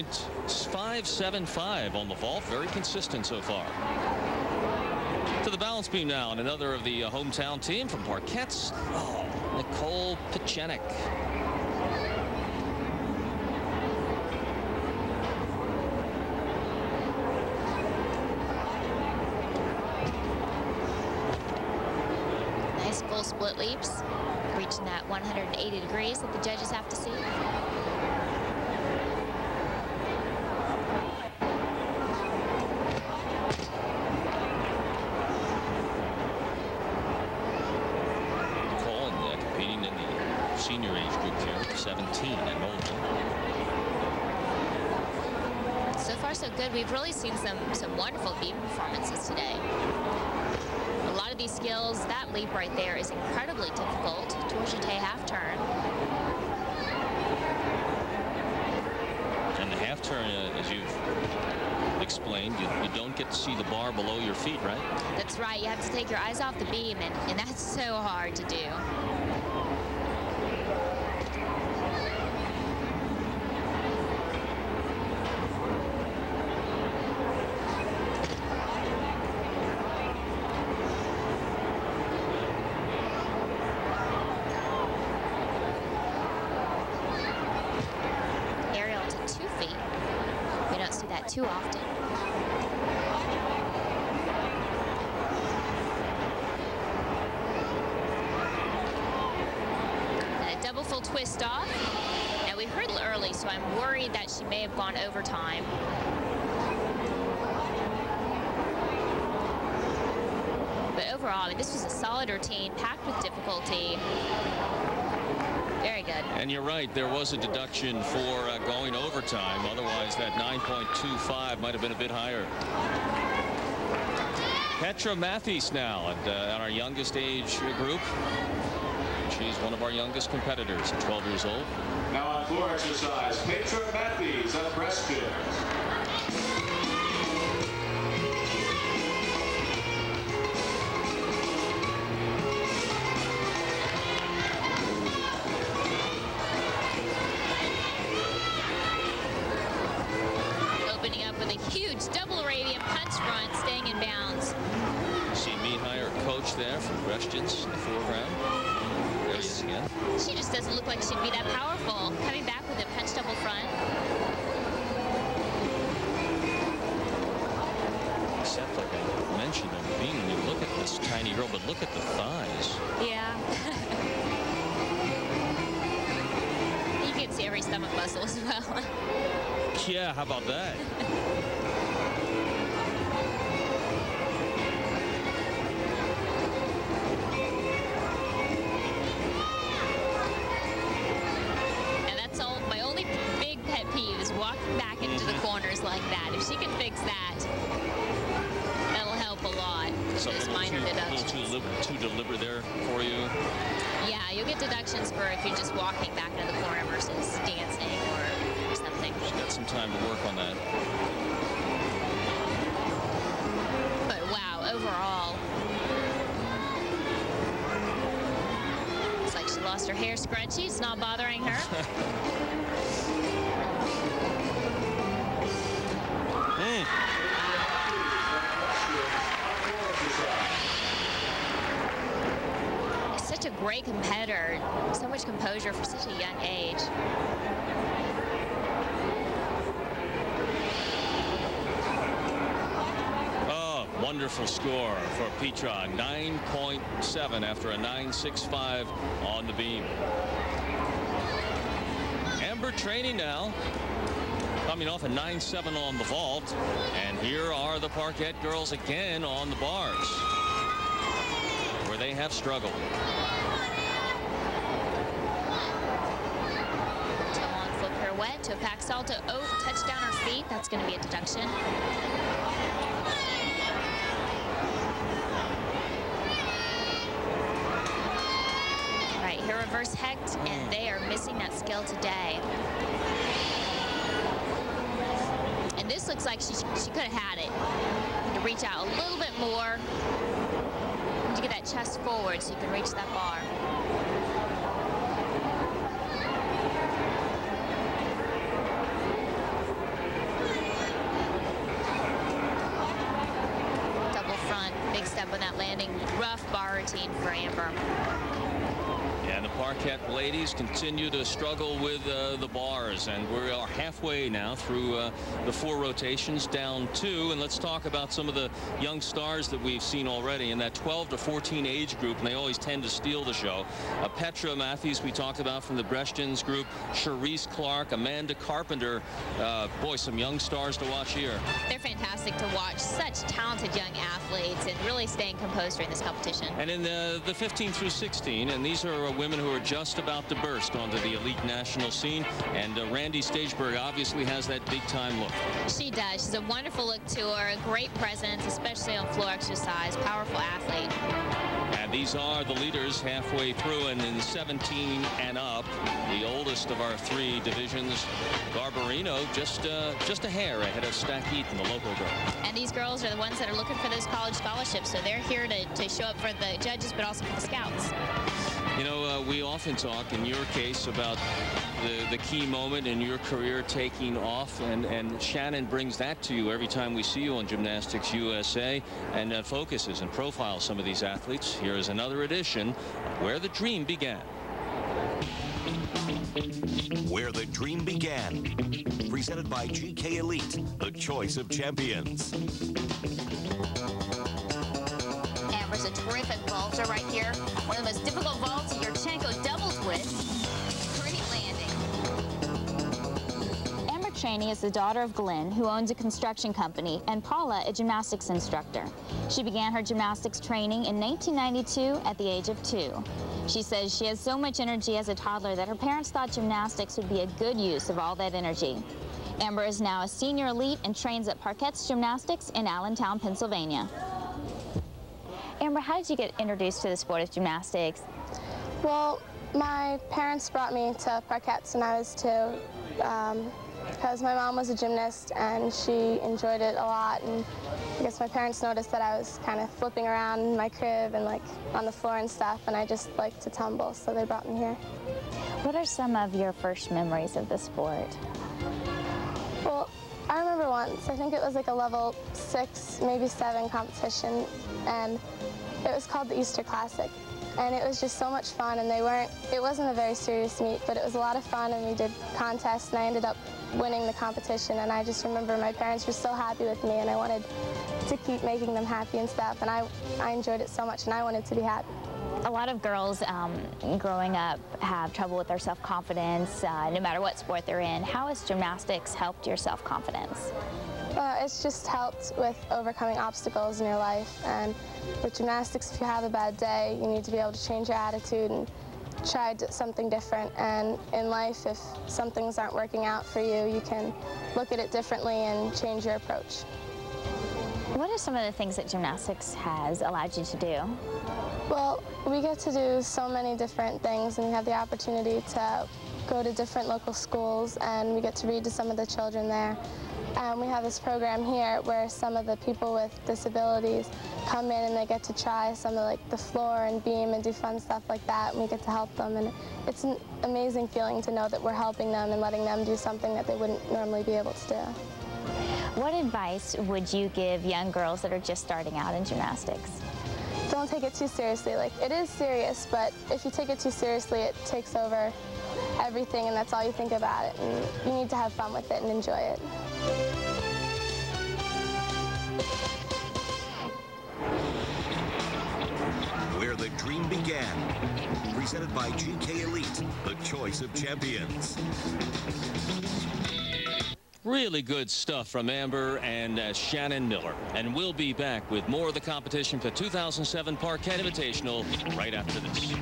9.575 on the vault. Very consistent so far. To the balance beam now, and another of the hometown team from Parkette's, Nicole Pechanec. Nice full split leaps, reaching that 180 degrees that the judges have to see. Senior age group here, 17 and older. So far so good. We've really seen some wonderful beam performances today. A lot of these skills, that leap right there is incredibly difficult. Tourjete half turn. And the half turn, as you've explained, you don't get to see the bar below your feet, right? That's right. You have to take your eyes off the beam, and that's so hard to do. Too often. And a double full twist off. Now we heard early, so I'm worried that she may have gone overtime. But overall, I mean, this was a solid routine, packed with difficulty. Very good. And you're right, there was a deduction for going overtime. Otherwise, that 9.25 might have been a bit higher. Petra Matthies now, and on our youngest age group. She's one of our youngest competitors, 12 years old. Now on floor exercise, Petra Matthies on breast chairs. Huge double Arabian punch front, staying in bounds. See Mihai, her coach there from questions in the foreground. There he is again. She just doesn't look like she'd be that powerful. Coming back with a punch double front. Except, like I mentioned on the beam, when you look at this tiny girl, but look at the thighs. Yeah. You can see every stomach muscle as well. Yeah, how about that? And that's all. My only big pet peeve is walking back into the corners like that. If she can fix that, that'll help a lot. So Those minor deductions. A little too deliberate there for you. Yeah, you'll get deductions for if you're just walking back into the corner versus dancing or something. She's got some time to work on that. But wow, overall, it's like she lost her hair scrunchie. It's not bothering her. Such a great competitor, so much composure for such a young age. Wonderful score for Petra, 9.7 after a 9.65 on the beam. Amber Trani now coming off a 9.7 on the vault, and here are the Parkette girls again on the bars where they have struggled. To a long full pirouette, to a pack salto, touch down her feet. That's going to be a deduction. Right, here reverse hecht, and they are missing that skill today. And this looks like she could have had it. To reach out a little bit more to get that chest forward so you can reach that bar. demanding, rough bar routine for Amber. And the Parkette ladies continue to struggle with the bars, and we are halfway now through the 4 rotations, down 2. And let's talk about some of the young stars that we've seen already in that 12 to 14 age group, and they always tend to steal the show. Petra, Matthies, we talked about from the Brechtians group, Charisse Clark, Amanda Carpenter. Boy, some young stars to watch here. They're fantastic to watch. Such talented young athletes and really staying composed during this competition. And in the 15 through 16, and these are women who are just about to burst onto the elite national scene, and Randy Stageberg obviously has that big-time look. She does. She's a wonderful look to her, a great presence, especially on floor exercise, powerful athlete. And these are the leaders halfway through, and in 17 and up, the oldest of our 3 divisions, Garbarino, just a hair ahead of Stack Heath and the local girl. And these girls are the ones that are looking for those college scholarships, so they're here to show up for the judges, but also for the scouts. You know, we often talk, in your case, about the key moment in your career taking off, and Shannon brings that to you every time we see you on Gymnastics USA, and focuses and profiles some of these athletes. Here is another edition of Where the Dream Began. Where the Dream Began. Presented by GK Elite, the choice of champions. Amber's a terrific vaulter right here. One of the most difficult vaults, Yurchenko double twist. Great landing. Amber Trani is the daughter of Glenn, who owns a construction company, and Paula, a gymnastics instructor. She began her gymnastics training in 1992 at the age of 2. She says she has so much energy as a toddler that her parents thought gymnastics would be a good use of all that energy. Amber is now a senior elite and trains at Parkette's Gymnastics in Allentown, Pennsylvania. Amber, how did you get introduced to the sport of gymnastics? Well, my parents brought me to Parkette's when I was 2, because my mom was a gymnast and she enjoyed it a lot, and I guess my parents noticed that I was kind of flipping around in my crib and like on the floor and stuff, and I just liked to tumble, so they brought me here. What are some of your first memories of the sport? Well, I remember once, I think it was like a level 6, maybe 7 competition, and it was called the Easter Classic. And it was just so much fun, and it wasn't a very serious meet, but it was a lot of fun, and we did contests, and I ended up winning the competition, and I just remember my parents were so happy with me, and I wanted to keep making them happy and stuff, and I enjoyed it so much, and I wanted to be happy. A lot of girls growing up have trouble with their self-confidence, no matter what sport they're in. How has gymnastics helped your self-confidence? It's just helped with overcoming obstacles in your life, and with gymnastics, if you have a bad day, you need to be able to change your attitude and try something different. And in life, if some things aren't working out for you, you can look at it differently and change your approach. What are some of the things that gymnastics has allowed you to do? Well, we get to do so many different things, and we have the opportunity to go to different local schools, and we get to read to some of the children there. And we have this program here where some of the people with disabilities come in and they get to try some of like the floor and beam and do fun stuff like that, and we get to help them, and it's an amazing feeling to know that we're helping them and letting them do something that they wouldn't normally be able to do. What advice would you give young girls that are just starting out in gymnastics? Don't take it too seriously. Like, it is serious, but if you take it too seriously, it takes over everything, and that's all you think about it, and you need to have fun with it and enjoy it. Where the Dream Began. Presented by GK Elite, the choice of champions. Really good stuff from Amber and Shannon Miller. And we'll be back with more of the competition for the 2007 Parkette Invitational right after this.